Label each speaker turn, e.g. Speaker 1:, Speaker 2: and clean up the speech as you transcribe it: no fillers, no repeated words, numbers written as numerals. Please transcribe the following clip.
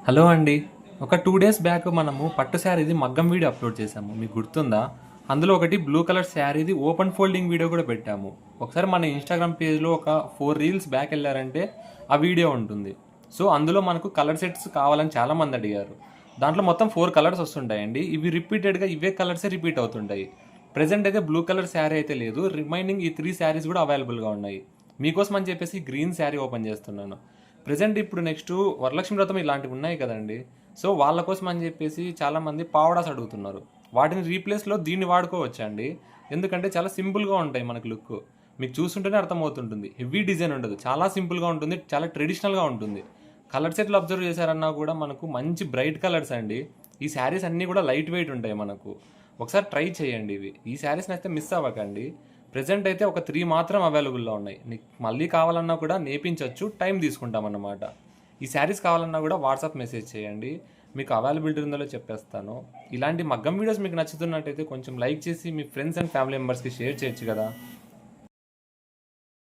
Speaker 1: Hello అండి. ఒక 2 days back మనము పట్టు శారీది మగ్గం వీడియో అప్లోడ్ చేశాము. మీకు గుర్తుందా? అందులో ఒకటి బ్లూ కలర్ శారీది ఓపెన్ ఫోల్డింగ్ వీడియో కూడా పెట్టాము. ఒకసారి మన ఇన్‌స్టాగ్రామ్ పేజ్‌లో ఒక 4 రీల్స్ బ్యాక్ ఎళ్లారంటే ఆ వీడియో ఉంటుంది. సో, అందులో మనకు కలర్ సెట్స్ కావాలని చాలామంది అడిగారు. దాంట్లో మొత్తం 4 కలర్స్ వస్తుంటాయండి. ఇవి రిపీటెడ్‌గా ఇవే కలర్సే రిపీట్ అవుతుంటాయి. ప్రెజెంట్ అయితే బ్లూ కలర్ శారీ అయితే లేదు. రిమైనింగ్ ఈ 3 శారీస్ కూడా అవైలబుల్‌గా ఉన్నాయి. మీకోసం అని చెప్పేసి గ్రీన్ శారీ ఓపెన్ చేస్తున్నాను. ప్రెజెంట్ ఇప్పుడు నెక్స్ట్ వరలక్ష్మి వ్రతం ఇలాంటివి ఉన్నాయి కదండి. సో వాళ్ళ కోసం అని చెప్పేసి చాలామంది పావడాస్ అడుగుతున్నారు. వాటిని రీప్లేస్లో దీన్ని వాడుకోవచ్చండి. ఎందుకంటే చాలా సింపుల్గా ఉంటాయి మనకు లుక్. మీకు చూస్తుంటేనే అర్థమవుతుంటుంది. హెవీ డిజైన్ ఉండదు, చాలా సింపుల్గా ఉంటుంది, చాలా ట్రెడిషనల్గా ఉంటుంది. కలర్ సెట్లు అబ్జర్వ్ చేశారన్నా కూడా మనకు మంచి బ్రైట్ కలర్స్ అండి. ఈ శారీస్ అన్నీ కూడా లైట్ వెయిట్ ఉంటాయి మనకు. ఒకసారి ట్రై చేయండి ఇవి. ఈ శారీస్ అయితే మిస్ అవ్వకండి. ప్రెజెంట్ అయితే ఒక 3 మాత్రం అవైలబుల్లో ఉన్నాయి. నీకు మళ్ళీ కావాలన్నా కూడా నేపించవచ్చు, టైం తీసుకుంటామన్నమాట. ఈ శారీస్ కావాలన్నా కూడా వాట్సాప్ మెసేజ్ చేయండి. మీకు అవైలబిలిటీ ఉందో చెప్పేస్తాను. ఇలాంటి మగ్గం వీడియోస్ మీకు నచ్చుతున్నట్టయితే కొంచెం లైక్ చేసి మీ ఫ్రెండ్స్ అండ్ ఫ్యామిలీ మెంబర్స్కి షేర్ చేయొచ్చు కదా.